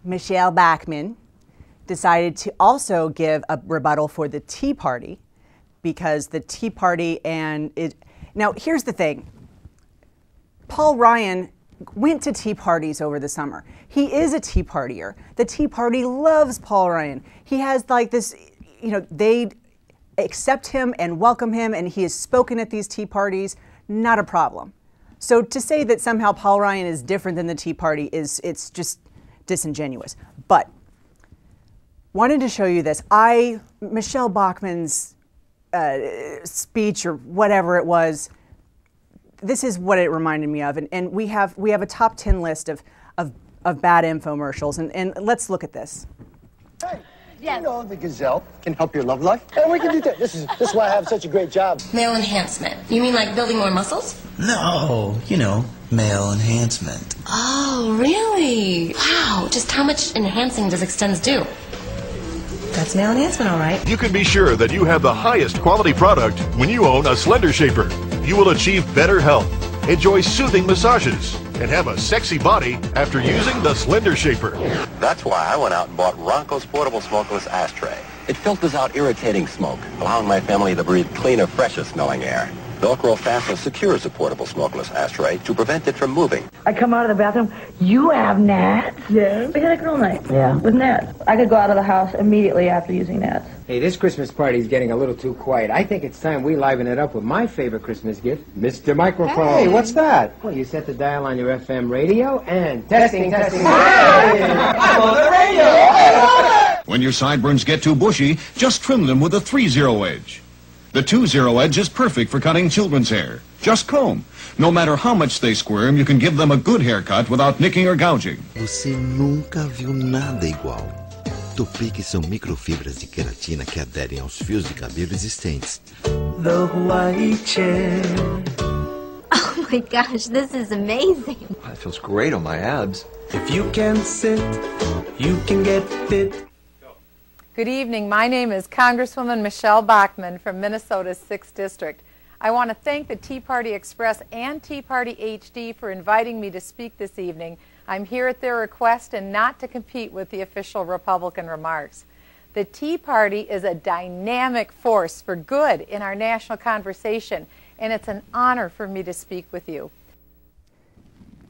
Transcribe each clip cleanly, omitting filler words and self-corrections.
Michele Bachmann decided to also give a rebuttal for the Tea Party, because the Tea Party and it. Now, here's the thing. Paul Ryan went to tea parties over the summer. He is a Tea Partier. The Tea Party loves Paul Ryan. He has like this, they accept him and welcome him, and he has spoken at these tea parties, not a problem. So to say that somehow Paul Ryan is different than the Tea Party it's just disingenuous. But wanted to show you this. Michele Bachmann's speech or whatever it was, this is what it reminded me of, and we have a top 10 list of bad infomercials, and let's look at this. Hey, yes. You know the Gazelle can help your love life, and we can do that. This is why I have such a great job. Male enhancement. You mean like building more muscles? No, male enhancement. Oh, really? Wow. Just how much enhancing does Extends do? That's male enhancement, all right. You can be sure that you have the highest quality product when you own a Slender Shaper. You will achieve better health, enjoy soothing massages, and have a sexy body after using the Slender Shaper. That's why I went out and bought Ronco's portable smokeless ashtray. It filters out irritating smoke, allowing my family to breathe cleaner, fresher smelling air. Velcro fastener secures the portable smokeless ashtray to prevent it from moving. I come out of the bathroom, you have gnats? Yeah. We had a girl night. Yeah. With gnats. I could go out of the house immediately after using gnats. Hey, this Christmas party's getting a little too quiet. I think it's time we liven it up with my favorite Christmas gift, Mr. Microphone. Hey, what's that? Well, you set the dial on your FM radio and testing. Hey, I'm on the radio! When your sideburns get too bushy, just trim them with a 3-0 edge. The 2-0 edge is perfect for cutting children's hair. Just comb. No matter how much they squirm, you can give them a good haircut without nicking or gouging. Você nunca viu nada igual. Topiques são microfibras de queratina que aderem aos fios de cabelo existentes. The white chair. Oh my gosh, this is amazing. That feels great on my abs. If you can sit, you can get fit. Good evening. My name is Congresswoman Michele Bachmann from Minnesota's 6th District. I want to thank the Tea Party Express and Tea Party HD for inviting me to speak this evening. I'm here at their request and not to compete with the official Republican remarks. The Tea Party is a dynamic force for good in our national conversation, and it's an honor for me to speak with you.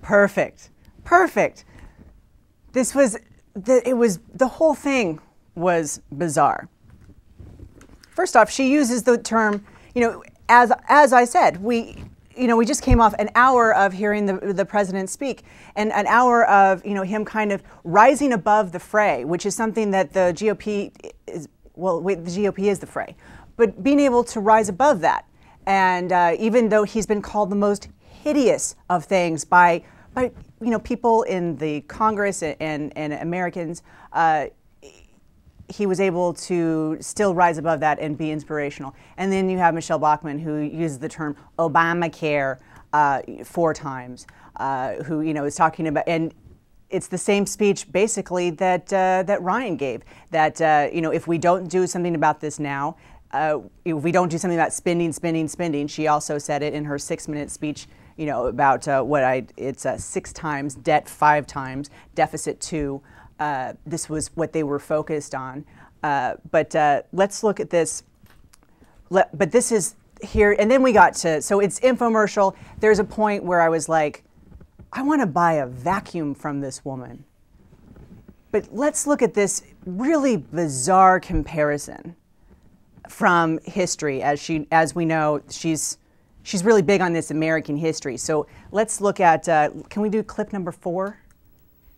Perfect. Perfect. The whole thing was bizarre. First off, she uses the term, as I said, we just came off an hour of hearing the president speak, and an hour of him kind of rising above the fray, which is something that the GOP is. Well, the GOP is the fray, but being able to rise above that, and even though he's been called the most hideous of things by people in the Congress and Americans. He was able to still rise above that and be inspirational. And then you have Michele Bachmann, who uses the term Obamacare 4 times, who is talking about, and it's the same speech basically that Ryan gave. That if we don't do something about this now, if we don't do something about spending. She also said it in her 6-minute speech. About it's 6 times, debt 5 times, deficit 2. This was what they were focused on. But let's look at this. But this is here, and then we got to, so it's infomercial. There's a point where I was like, I want to buy a vacuum from this woman. But let's look at this really bizarre comparison from history. As we know, she's really big on this American history. So let's look at, can we do clip number 4?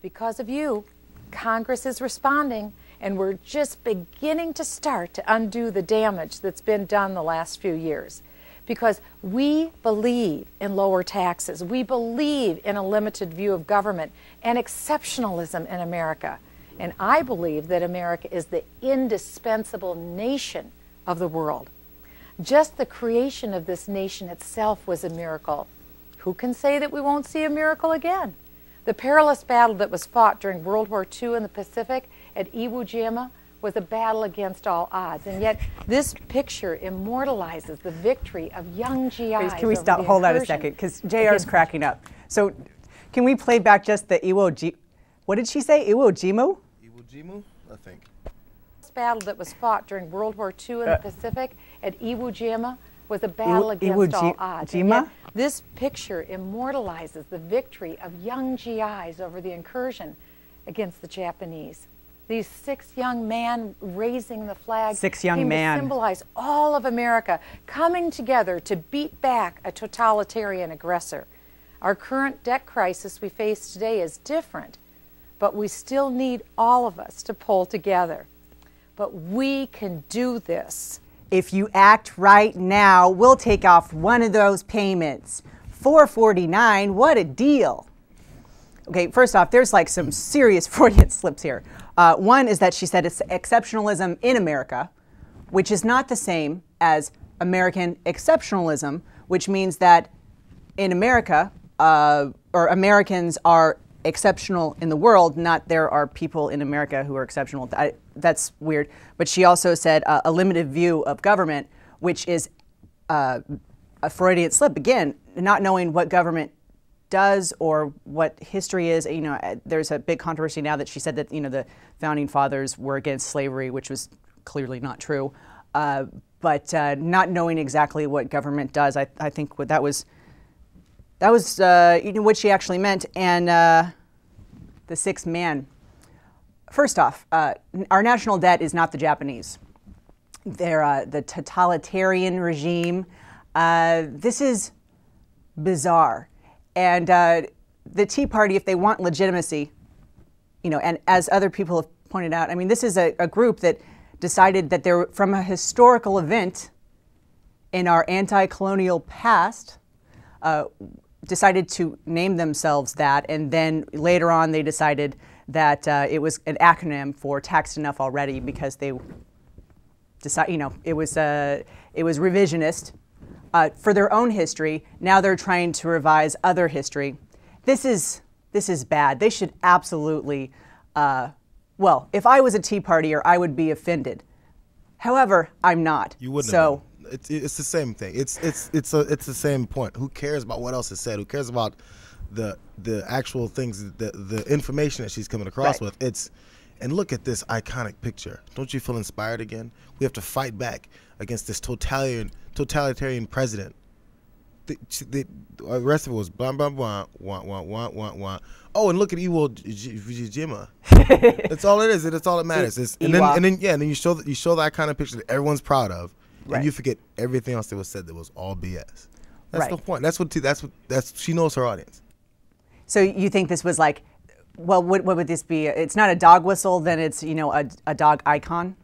Because of you, Congress is responding, and we're just beginning to start to undo the damage that's been done the last few years. Because we believe in lower taxes. We believe in a limited view of government and exceptionalism in America. And I believe that America is the indispensable nation of the world. Just the creation of this nation itself was a miracle. Who can say that we won't see a miracle again? The perilous battle that was fought during World War II in the Pacific at Iwo Jima was a battle against all odds. And yet this picture immortalizes the victory of young GIs. Can we stop? Hold on a second, because JR's cracking up. So can we play back just the Iwo Jima? What did she say? Iwo Jima? Iwo Jima, I think. This battle that was fought during World War II in the Pacific at Iwo Jima was a battle against all odds. And yet, this picture immortalizes the victory of young GIs over the incursion against the Japanese. These 6 young men raising the flag came to symbolize all of America coming together to beat back a totalitarian aggressor. Our current debt crisis we face today is different, but we still need all of us to pull together. But we can do this. If you act right now, we'll take off one of those payments. $449, what a deal. Okay, first off, there's like some serious Freudian slips here. One is that she said it's exceptionalism in America, which is not the same as American exceptionalism, which means that in America, or Americans are exceptional in the world, not there are people in America who are exceptional. That's weird. But she also said a limited view of government, which is a Freudian slip. Again, not knowing what government does or what history is. You know, there's a big controversy now that she said that, you know, the founding fathers were against slavery, which was clearly not true. But not knowing exactly what government does, I think that was you know, what she actually meant. And the 6th man. First off, our national debt is not the Japanese. They're the totalitarian regime. This is bizarre. And the Tea Party, if they want legitimacy, you know, and as other people have pointed out, I mean, this is a group that decided that they're from a historical event in our anti-colonial past, decided to name themselves that, and then later on they decided that it was an acronym for taxed enough already because they decide, you know, it was revisionist for their own history. Now they're trying to revise other history. This is bad. They should absolutely. Well, if I was a Tea Partier, I would be offended. However, I'm not. You wouldn't. So it's the same thing. It's the same point. Who cares about what else is said? Who cares about the actual things, the information that she's coming across with? And look at this iconic picture. Don't you feel inspired again? We have to fight back against this totalitarian president. The rest of it was blah blah blah wah. Oh, and look at Iwo Jima. That's all it is. That's all that matters. And then you show that kind of picture that everyone's proud of, and you forget everything else that was said that was all BS. That's the point. That's she knows her audience. So you think this was like, well, what would this be? It's not a dog whistle, then it's, you know, a dog icon.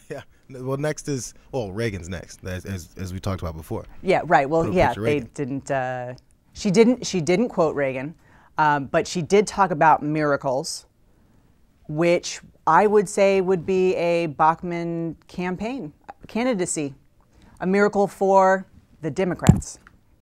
Yeah. Well, next is Reagan's next, as we talked about before. Yeah. Right. Well, yeah. They didn't. She didn't quote Reagan, but she did talk about miracles, which I would say would be a Bachmann campaign candidacy, a miracle for the Democrats.